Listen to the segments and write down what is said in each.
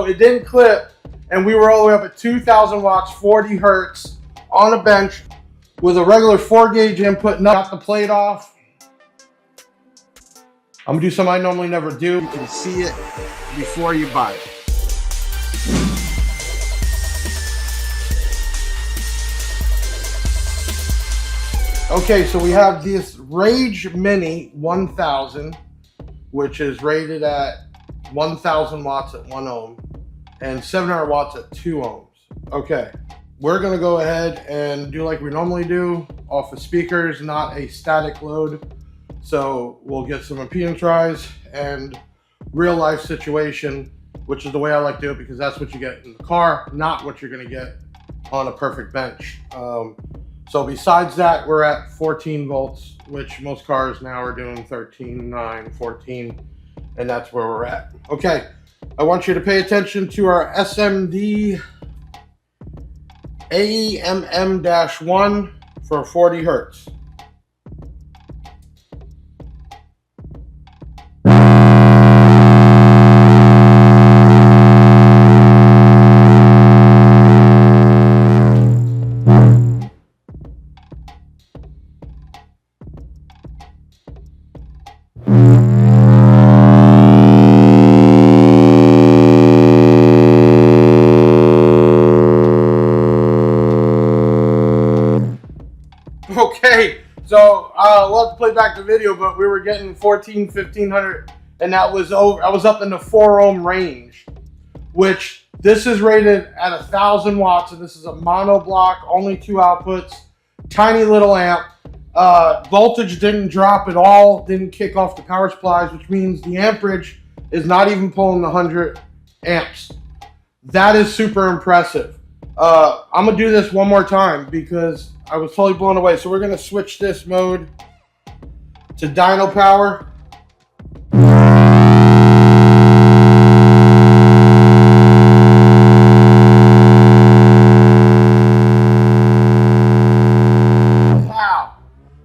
So it didn't clip, and we were all the way up at 2,000 watts, 40 hertz on a bench with a regular 4-gauge input. Got the plate off. I'm gonna do something I normally never do. You can see it before you buy it. Okay, so we have this RAGE-MI-1000, which is rated at 1,000 watts at 1 ohm and 700 watts at 2 ohms. Okay, we're gonna go ahead and do like we normally do off of speakers, not a static load. So we'll get some impedance rise and real life situation, which is the way I like to do it because that's what you get in the car, not what you're gonna get on a perfect bench. So besides that, we're at 14 volts, which most cars now are doing 13, 9, 14, and that's where we're at. Okay, I want you to pay attention to our SMD AEMM-1 for 40 hertz. Okay, so we'll have to play back the video, but we were getting 1,500, and that was over. I was up in the 4 ohm range, which this is rated at 1,000 watts, and this is a mono block, only 2 outputs, tiny little amp. Voltage didn't drop at all, didn't kick off the power supplies, which means the amperage is not even pulling the 100 amps. That is super impressive. I'm gonna do this one more time because I was totally blown away. So we're gonna switch this mode to dyno power. Wow.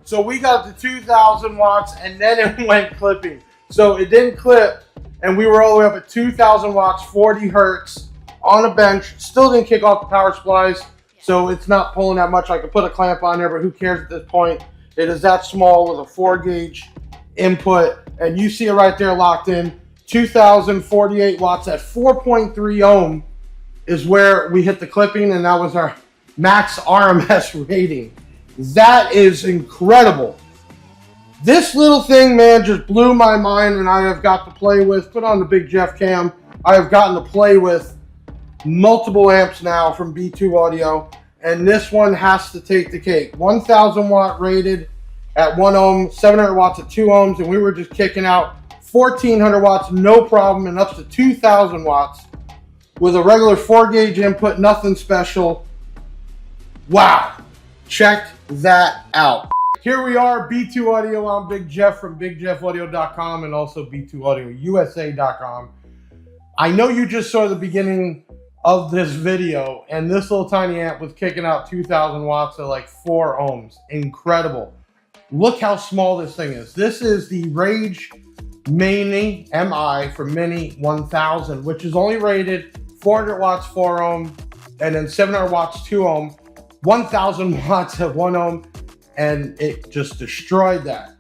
So we got to 2,000 watts and then it went clipping. So it didn't clip and we were all the way up at 2,000 watts, 40 hertz on a bench. Still didn't kick off the power supplies. So it's not pulling that much. I could put a clamp on there, but who cares at this point? It is that small with a 4-gauge input. And you see it right there locked in. 2,048 watts at 4.3 ohm is where we hit the clipping, and that was our max RMS rating. That is incredible. This little thing, man, just blew my mind, and I have got to play with, put on the Big Jeff cam, I have gotten to play with multiple amps now from B2 Audio, and this one has to take the cake. 1,000 watt rated at 1 ohm, 700 watts at 2 ohms, and we were just kicking out 1,400 watts, no problem, and up to 2,000 watts with a regular 4-gauge input, nothing special. Wow, check that out. Here we are, B2 Audio. I'm Big Jeff from BigJeffAudio.com and also B2AudioUSA.com. I know you just saw the beginning of this video, and this little tiny amp was kicking out 2,000 watts at like 4 ohms. Incredible. Look how small this thing is. This is the RAGE-MI for MI-1000, which is only rated 400 watts 4 ohm, and then 700 watts 2 ohm, 1,000 watts at 1 ohm, and it just destroyed that.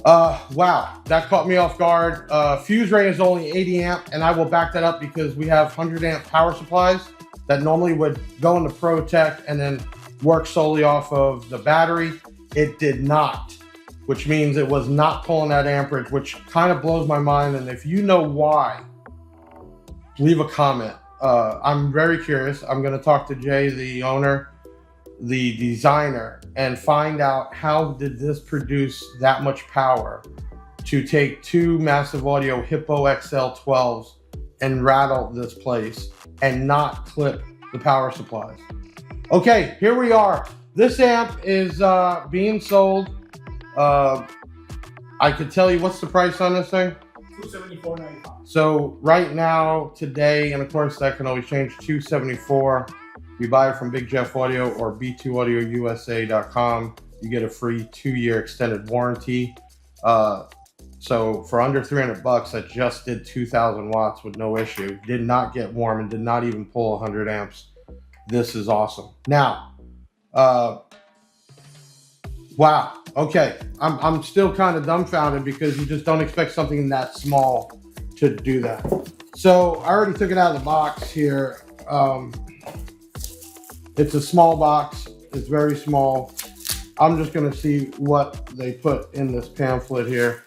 Wow, that caught me off guard. Fuse rate is only 80 amp, and I will back that up because we have 100 amp power supplies that normally would go into Pro Tech and then work solely off of the battery. It did not, which means it was not pulling that amperage, which kind of blows my mind. And if you know why, leave a comment. I'm very curious. I'm going to talk to Jay, the owner, the designer, and find out how did this produce that much power to take 2 Massive Audio Hippo XL12s and rattle this place and not clip the power supplies. Okay, here we are. This amp is being sold. I could tell you, what's the price on this thing? $274.95. So right now, today, and of course that can always change, $274. You buy it from Big Jeff Audio or B2AudioUSA.com. You get a free 2-year extended warranty. So for under 300 bucks, I just did 2,000 watts with no issue. Did not get warm and did not even pull 100 amps. This is awesome. Now, wow. Okay, I'm still kind of dumbfounded because you just don't expect something that small to do that. So I already took it out of the box here. It's a small box. It's very small. I'm just gonna see what they put in this pamphlet here.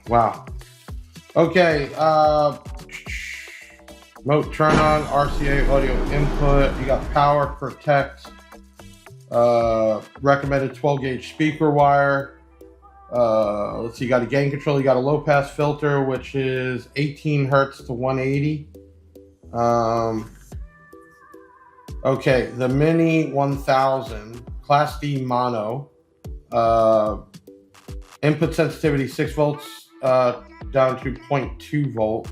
Wow. Okay. Remote turn on, RCA audio input. You got power, protect. Recommended 12 gauge speaker wire. Let's see, you got a gain control. You got a low pass filter, which is 18 hertz to 180. Okay, the Mini 1000 Class D mono. Input sensitivity 6 volts down to 0.2 volt.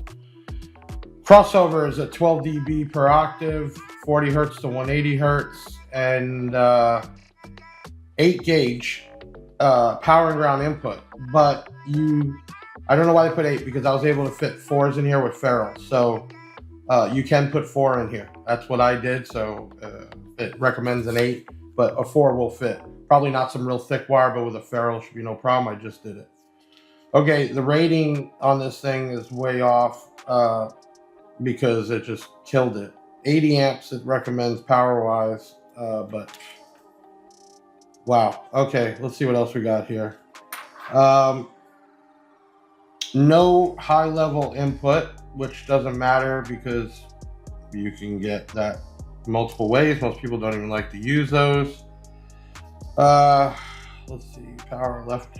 Crossover is at 12 dB per octave, 40 hertz to 180 hertz, and 8 gauge power and ground input. But I don't know why they put 8, because I was able to fit 4s in here with ferrules. So you can put 4 in here. That's what I did. So it recommends an 8, but a 4 will fit. Probably not some real thick wire, but with a ferrule should be no problem. I just did it. Okay, the rating on this thing is way off because it just killed it. 80 amps it recommends power-wise, but wow. Okay, let's see what else we got here. No high-level input, which doesn't matter because you can get that multiple ways. Most people don't even like to use those. Let's see, power left.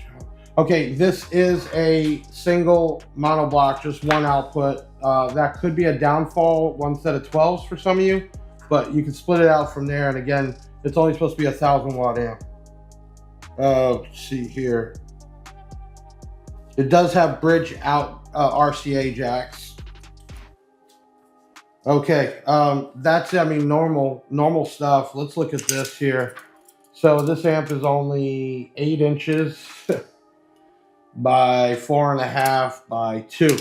Okay, this is a single mono block, just one output. That could be a downfall, one set of 12s for some of you, but you can split it out from there. And again, it's only supposed to be a 1,000 watt amp. Let's see here. It does have bridge out RCA jacks. Okay, that's, I mean, normal stuff. Let's look at this here. So this amp is only 8 inches by 4.5 by 2.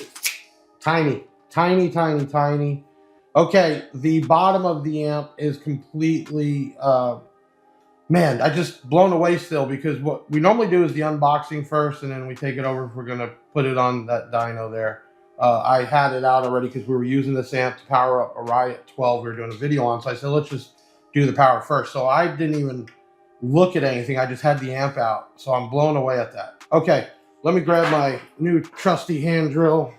Tiny, tiny, tiny, tiny. Okay, the bottom of the amp is completely, man, I just blown away still, because what we normally do is the unboxing first and then we take it over if we're gonna put it on that dyno there. I had it out already because we were using this amp to power up a Riot 12 we were doing a video on. So I said, let's just do the power first. So I didn't even look at anything. I just had the amp out. So I'm blown away at that. Okay, let me grab my new trusty hand drill.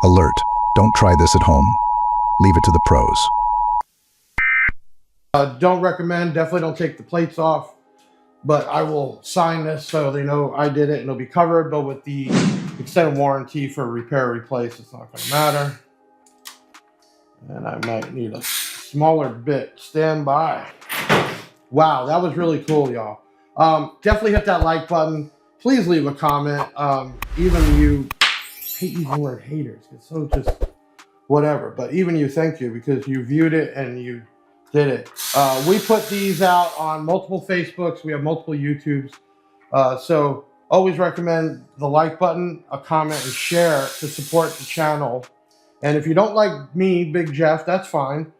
Alert. Don't try this at home. Leave it to the pros. Don't recommend. Definitely don't take the plates off. But I will sign this so they know I did it and it'll be covered. But with the extended warranty for repair or replace, it's not going to matter. And I might need a smaller bit. Stand by. Wow, that was really cool, y'all. Definitely hit that like button. Please leave a comment. Even you, I hate using the word haters. It's so just whatever. But even you, thank you, because you viewed it and you did it. We put these out on multiple Facebooks. We have multiple YouTubes. So always recommend the like button, a comment, and share to support the channel. And if you don't like me, Big Jeff, that's fine.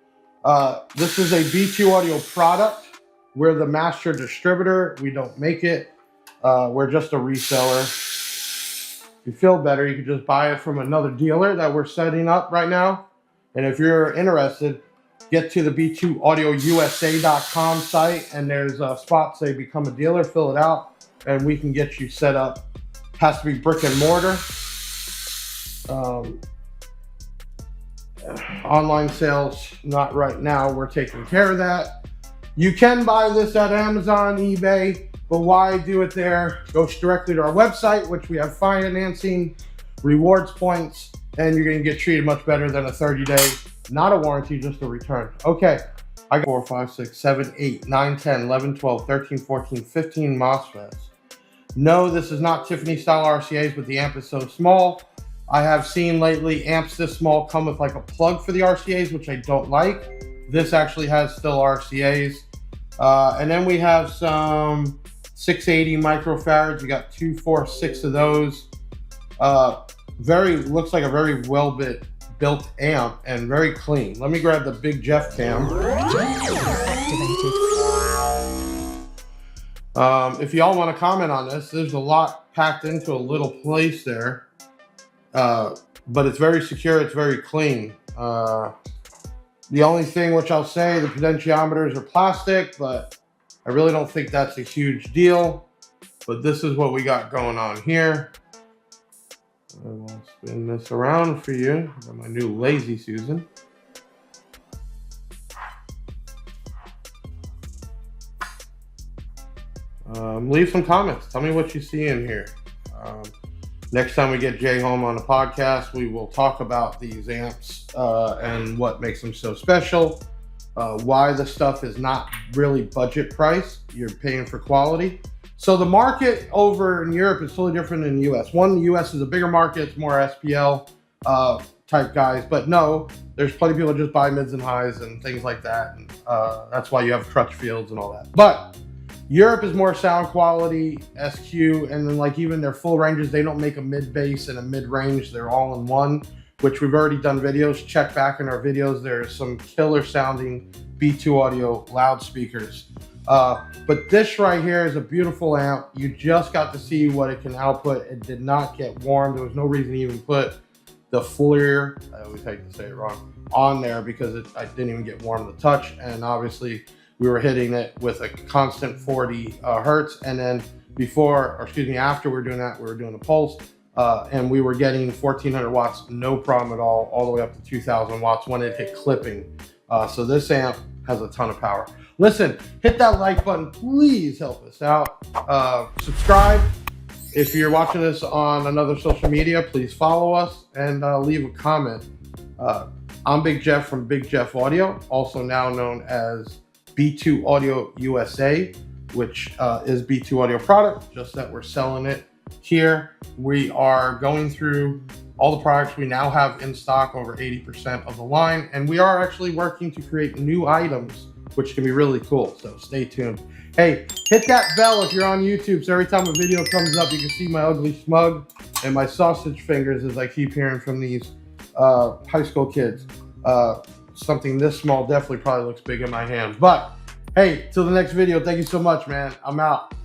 This is a B2 Audio product. We're the master distributor. We don't make it. We're just a reseller. If you feel better, you can just buy it from another dealer that we're setting up right now. And if you're interested, get to the b2audiousa.com site, and there's a spot say become a dealer, fill it out, and we can get you set up. Has to be brick and mortar. Online sales, not right now. We're taking care of that. You can buy this at Amazon, eBay, but why do it there? Go directly to our website, which we have financing, rewards points, and you're going to get treated much better than a 30-day, not a warranty, just a return. Okay, I got 4, 5, 6, 7, 8, 9, 10, 11, 12, 13, 14, 15 MOSFETs. No, this is not Tiffany style RCAs, but the amp is so small. I have seen lately amps this small come with like a plug for the RCAs, which I don't like. This actually has still RCAs. And then we have some 680 microfarads. You got 2, 4, 6 of those. Looks like a very well built amp and very clean. Let me grab the Big Jeff cam. If y'all want to comment on this, there's a lot packed into a little place there. But it's very secure, it's very clean. The only thing which I'll say, the potentiometers are plastic, but I really don't think that's a huge deal. But this is what we got going on here. I will spin this around for you. Got my new Lazy Susan. Leave some comments. Tell me what you see in here. Next time we get Jay home on the podcast, we will talk about these amps and what makes them so special, why the stuff is not really budget price. You're paying for quality. So the market over in Europe is totally different than the US. One, the US is a bigger market, it's more SPL type guys, but no, there's plenty of people that just buy mids and highs and things like that. And that's why you have Crutchfields and all that. But Europe is more sound quality, SQ, and then like even their full ranges, they don't make a mid bass and a mid range. They're all in one, which we've already done videos. Check back in our videos. There's some killer sounding B2 audio loudspeakers. But this right here is a beautiful amp. You just got to see what it can output. It did not get warm. There was no reason to even put the FLIR, I always hate to say it wrong, on there because I didn't even get warm to touch. And obviously we were hitting it with a constant 40 hertz. And then after we were doing that, we were doing a pulse and we were getting 1400 watts, no problem at all the way up to 2000 watts when it hit clipping. So this amp has a ton of power. Listen, hit that like button, please help us out. Subscribe. If you're watching this on another social media, please follow us and leave a comment. I'm Big Jeff from Big Jeff Audio, also now known as B2 Audio USA, which is B2 Audio product, just that we're selling it here. We are going through all the products we now have in stock, over 80% of the line, and we are actually working to create new items, which can be really cool, so stay tuned. Hey, hit that bell if you're on YouTube, so every time a video comes up, you can see my ugly smug and my sausage fingers, as I keep hearing from these high school kids. Something this small definitely probably looks big in my hand. But hey, till the next video, thank you so much, man. I'm out.